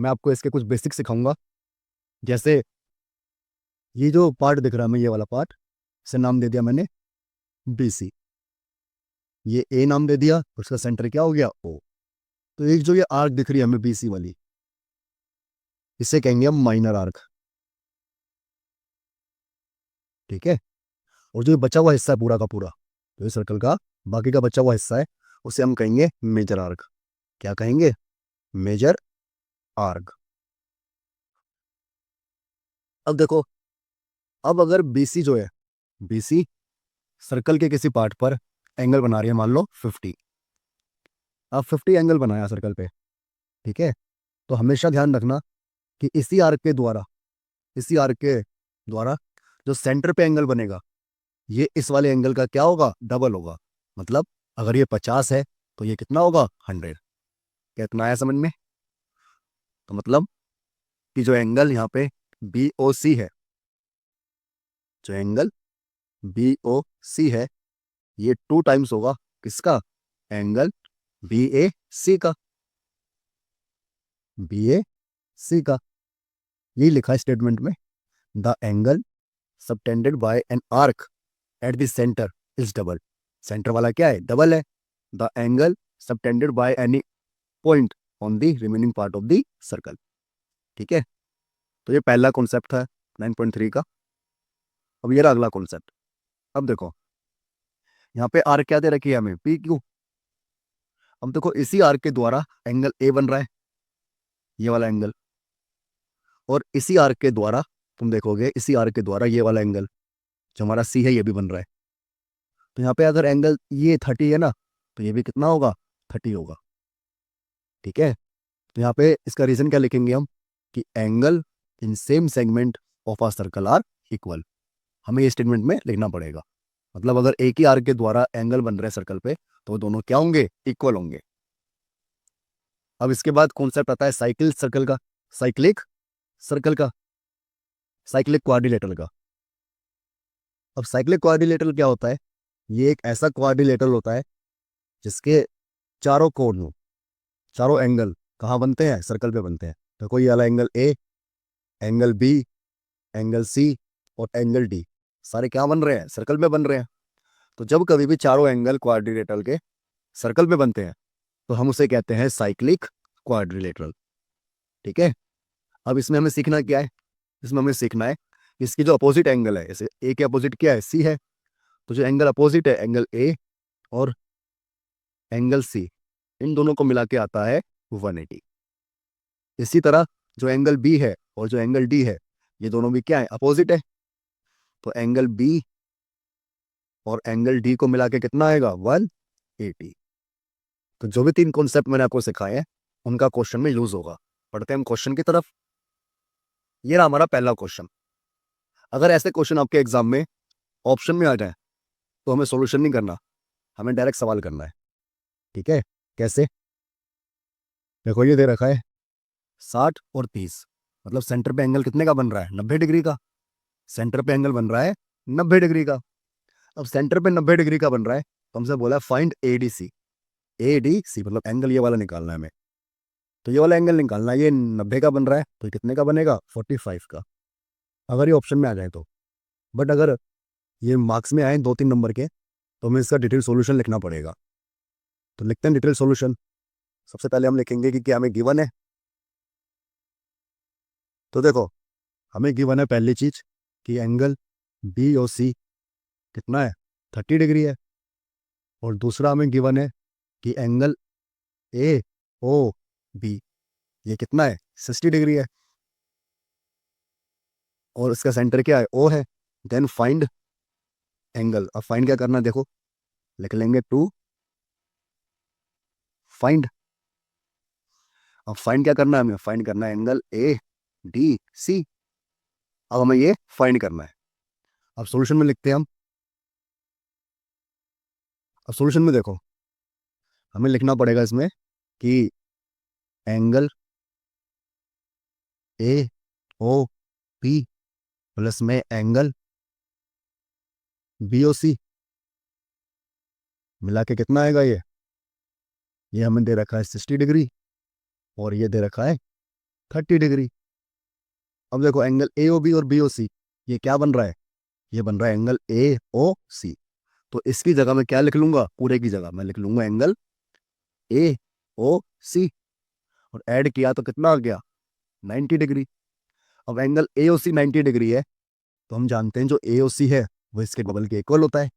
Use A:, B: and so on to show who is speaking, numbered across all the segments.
A: मैं आपको इसके कुछ बेसिक सिखाऊंगा। जैसे ये जो पार्ट दिख रहा है हमें, ये वाला पार्ट, इसे नाम दे दिया मैंने BC। ये A नाम दे दिया, उसका सेंटर क्या हो गया O। तो एक जो ये आर्क दिख रही है हमें BC वाली, इसे कहेंगे हम माइनर आर्क। ठीक है। और जो ये बचा हुआ हिस्सा है पूरा का पूरा, जो ये सर्कल का बाकी का बचा हुआ हिस्सा है, उसे हम कहेंगे मेजर आर्क। क्या कहेंगे? Major arc. अब देखो, अब अगर BC जो है, BC सर्कल के किसी पार्ट पर एंगल बना रही है, मान लो 50। अब 50 एंगल बनाया सर्कल पे, ठीक है। तो हमेशा ध्यान रखना कि इसी आर्क के द्वारा जो सेंटर पे एंगल बनेगा, ये इस वाले एंगल का क्या होगा? डबल होगा। मतलब अगर ये 50 है तो ये कितना होगा? 100। क्या इतना आया समझ में? तो मतलब कि जो एंगल यहाँ पे BOC है, जो एंगल BOC है, ये 2 टाइम्स होगा किसका? एंगल BAC का। BAC का ये लिखा है स्टेटमेंट में, the angle subtended bye an arc at the centre is double. Centre वाला क्या है? डबल है। The angle subtended by any point on the remaining part of the circle. ठीक है। तो ये पहला कॉन्सेप्ट था 9.3 का। अब ये रहा अगला कॉन्सेप्ट। अब देखो, यहाँ पे आर्क क्या दे रखी है हमें? PQ। अब देखो, इसी आर्क के द्वारा एंगल A बन रहा है, ये वाला एंगल। और इसी आर्क के द्वारा तुम देखोगे, इसी आर्क के द्वारा ये वाला एंगल जो हमारा C है, ये भी बन रहा है। तो यहाँ पे अगर एंगल ये 30 है ना, तो ये भी कितना होगा? 30 होगा। ठीक है। तो यहाँ पे इसका रीजन क्या लिखेंगे हम? कि angle in same segment of a circle are equal. हमें ये स्टेटमेंट में लिखना पड़ेगा। मतलब अगर एक ही आर्क के द्वारा एंगल बन रहे हैं सर्कल पे, तो दोनों क्या होंगे? इक्वल होंगे। अब इसके बाद कॉन्सेप्ट आता है साइकिल सर्कल का, साइक्लिक सर्कल का, साइक्लिक क्वाड्रिलेटरल का। अब साइक्लिक क्वाड्रिलेटरल क्या होता है? ये एक ऐसा क्वाड्रिलेटरल होता है जिसके चारों कोण, चारों एंगल कहाँ बनते हैं? सर्कल पे बनते हैं। तो कोई वाला angle A, angle B, angle C और एंगल D, सारे क्या बन रहे हैं? सर्कल में बन रहे हैं। तो जब कभी भी चारों एंगल क्वाड्रिलेटरल के सर्कल में बनते हैं, तो हम उसे कहते हैं साइक्लिक क्वाड्रिलेटरल। ठीक है। अब इसमें हमें सीखना क्या है? इसमें हमें सीखना है कि इसकी जो अपोजिट एंगल है, जैसे A के अपोजिट क्या है? C है। तो जो एंगल अपोजिट है, एंगल A और एंगल C, इन दोनों को मिला के आता है 180। इसी तरह जो एंगल B है और जो एंगल D है, ये दोनों भी क्या है? अपोजिट है। तो एंगल B और एंगल D को मिला के कितना आएगा? 180। तो जो भी 3 कॉन्सेप्ट मैंने आपको सिखाए हैं, उनका क्वेश्चन में यूज होगा। पढ़ते हैं हम क्वेश्चन की तरफ। ये रहा हमारा पहला क्वेश्चन। अगर ऐसे क्वेश्चन आपके एग्जाम में ऑप्शन में आ जाए, तो हमें सॉल्यूशन नहीं करना, हमें डायरेक्ट सवाल करना है। ठीक है। कैसे? देखो, ये दे रखा है 60 और 30। मतलब सेंटर पे एंगल कितने का बन रहा है? 90 डिग्री का। सेंटर पे एंगल बन रहा है 90 डिग्री का। अब सेंटर पे 90 डिग्री का बन रहा है, तो हमसे बोला फाइंड ADC। ADC मतलब एंगल ये वाला निकालना है हमें। तो ये वाला एंगल निकालना है, ये 90 का बन रहा है, तो ये कितने का बनेगा? 45 का, अगर ये ऑप्शन में आ जाए तो। बट अगर ये मार्क्स में आए 2-3 नंबर के, तो हमें इसका डिटेल सॉल्यूशन लिखना पड़ेगा। तो लिखते हैं डिटेल सॉल्यूशन। सबसे पहले हम लिखेंगे कि क्या हमें गिवन है। तो देखो, हमें गिवन है पहली चीज कि एंगल BOC कितना है? 30 डिग्री है। और दूसरा हमें गिवन है कि एंगल AOB ये कितना है? 60 डिग्री है। और इसका सेंटर क्या है? O है। Then find angle. अब फाइंड क्या करना है? देखो, लिख लेंगे टू फाइंड। अब फाइंड क्या करना है? हमें फाइंड करना है एंगल ADC। अब हमें ये फाइंड करना है। अब सॉल्यूशन में लिखते हैं हम। अब सॉल्यूशन में देखो, हमें लिखना पड़ेगा इसमें कि एंगल AOP प्लस में एंगल BOC मिला के कितना आएगा? ये हमें दे रखा है 60 डिग्री और ये दे रखा है 30 डिग्री। अब देखो एंगल ए ओ बी और बी ओ सी, ये क्या बन रहा है? ये बन रहा है एंगल ए ओ सी। तो इसकी जगह मैं क्या लिख लूंगा? पूरे की जगह मैं लिख लूंगा एंगल ए ओ सी, और ऐड किया तो कितना आ गया? 90 डिग्री। अब angle A O C 90 degree है, तो हम जानते हैं जो ए ओ सी है वो इसके डबल के इक्वल होता है।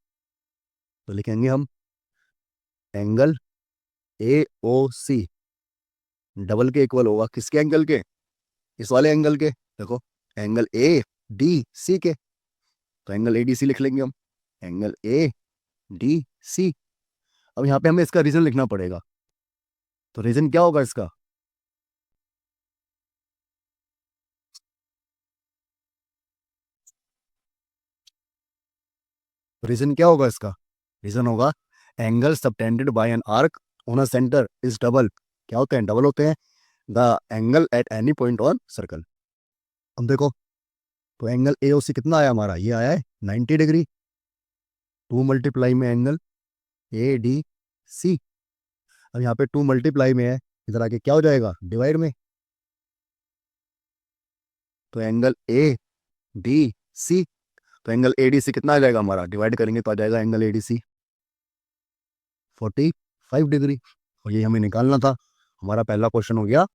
A: तो लिखेंगे हम angle A O C double के इक्वल होगा किसके एंगल के? इस वाले एंगल के। देखो एंगल ए डी सी के, तो एंगल ए डी सी लिख लेंगे हम, एंगल ए डी सी। अब यहाँ पे हमें इसका रीजन लिखना पड़ेगा, तो रीजन क्या होगा इसका? रीजन क्या होगा इसका? रीजन होगा angle subtended bye an arc on a centre is double. क्या होते हैं? डबल होते हैं the angle at any point on circle. अब देखो, तो एंगल ए ओ सी कितना आया हमारा? ये आया है 90 डिग्री। 2 मल्टीप्लाई में एंगल ए डी सी। अब यहाँ पे 2 मल्टीप्लाई में है, इधर आके क्या हो जाएगा? डिवाइड में। तो एंगल ए डी सी, तो एंगल ए डी सी कितना आ जाएगा हमारा? डिवाइड करेंगे तो आ जाएगा angle A D C 45 degree. और ये हमें निकालना था। हमारा पहला क्वेश्चन हो गया